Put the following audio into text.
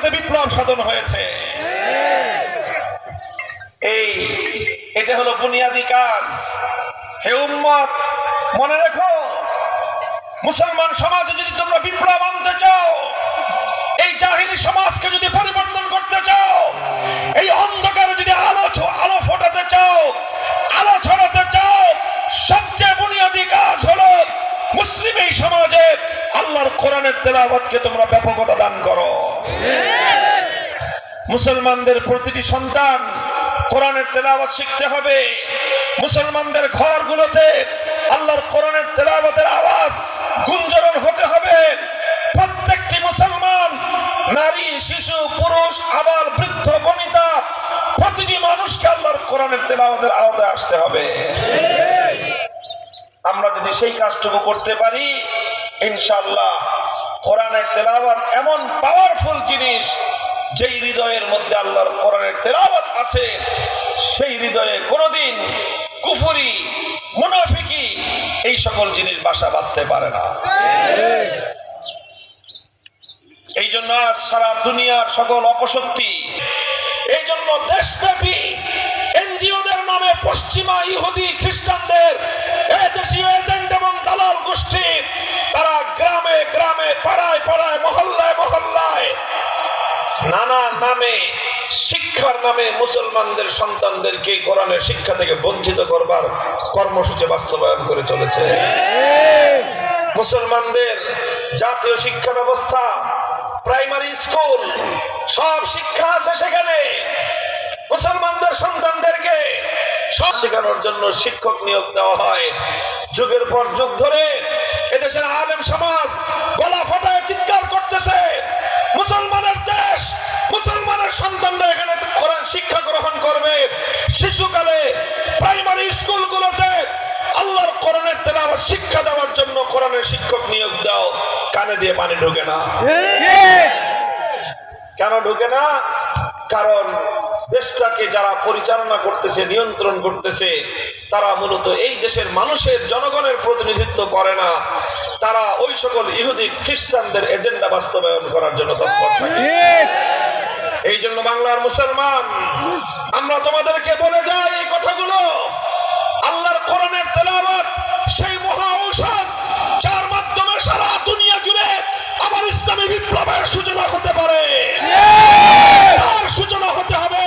জগতে বিপ্লব সাধন হয়েছে। এটা হলো বুনিয়াদী কাজ। হে উম্মত, মনে রেখো, মুসলমান সমাজে যদি তোমরা বিপ্লব আনতে চাও, এই জাহিলি সমাজকে যদি পরিবর্তন করতে চাও, এই অন্ধকারে যদি আলো ফোটাতে চাও, আলো ছড়াতে চাও, সবচেয়ে বুনিয়াদী কাজ হলো মুসলিম এই সমাজে আল্লাহর কোরআনের তেলাওয়াতকে তোমরা ব্যাপকতা দান করো। মুসলমানদের প্রতিটি সন্তান কোরআনের তেলাওয়াত শিখতে হবে। মুসলমানদের ঘরগুলোতে আল্লাহর কোরআনের তেলাওয়াতের আওয়াজ গুঞ্জরণ হতে হবে। প্রত্যেকটি মুসলমান, নারী, শিশু, পুরুষ, আবাল, বৃদ্ধ, বনিতা, প্রতিটি মানুষকে আল্লাহর কোরআনের তেলাওয়াতের আওতায় আসতে হবে। আমরা যদি সেই কাজটুকু করতে পারি, ইনশাআল্লাহ কোরআনের তেলাওয়াত এমন পাওয়ারফুল জিনিস, যেই হৃদয়ের মধ্যে আল্লাহর কোরআনের তেলাওয়াত আছে, সেই হৃদয়ে কোনোদিন কুফরি, মুনাফিকি এই সকল জিনিস বাসা বাঁধতে পারে না। এই জন্য আজ সারা দুনিয়ার সকল অপশক্তি, এই জন্য দেশব্যাপী এনজিওদের নামে পশ্চিমা ইহুদি খ্রিস্টানদের দেশীয় এজেন্ট এবং দালাল গোষ্ঠী, তারা গ্রামে গ্রামে, পাড়ায় পাড়ায়, মহল্লায় মহল্লায় নানা নামে, শিক্ষার নামে মুসলমানদের সন্তানদেরকে কোরআনের শিক্ষা থেকে বঞ্চিত করবার কর্মসূচি বাস্তবায়ন করে চলেছে। মুসলমানদের জাতীয় শিক্ষা ব্যবস্থা, প্রাইমারি স্কুল, সব শিক্ষা আছে সেখানে। মুসলমানদের সন্তানদেরকে সব শেখানোর জন্য শিক্ষক নিয়োগ দেওয়া হয়। যুগের পর যুগ ধরে এদেশের আলেম সমাজ গলা ফাটায় চিৎকার করতেছে, মুসলমানের দেশ, মুসলমানের সন্তানরা এখানে কোরআন শিক্ষা গ্রহণ করবে। শিশুকালে প্রাইমারি স্কুলগুলোতে আল্লাহর কোরআনের তেলাওয়াত শিক্ষা দেওয়ার জন্য কোরআনের শিক্ষক নিয়োগ দাও। কানে দিয়ে পানি ঢোকে না। কেন ঢোকে না? কারণ দেশটাকে যারা পরিচালনা করতেছে, নিয়ন্ত্রণ করতেছে, তারা মূলত এই দেশের মানুষের, জনগণের প্রতিনিধিত্ব করে না। তারা ওই সকল ইহুদি খ্রিস্টানদের এজেন্ডা বাস্তবায়ন করার জন্য তৎপর থাকে। এই জন্য বাংলার মুসলমান, আমরা তোমাদেরকে বলে যাই এই কথাগুলো, আল্লাহর কোরআনের তেলাওয়াত সেই মহা ঔষধ, যার মাধ্যমে সারা দুনিয়া জুড়ে আবার ইসলামী বিপ্লবের সূচনা হতে পারে। তার সূচনা হতে হবে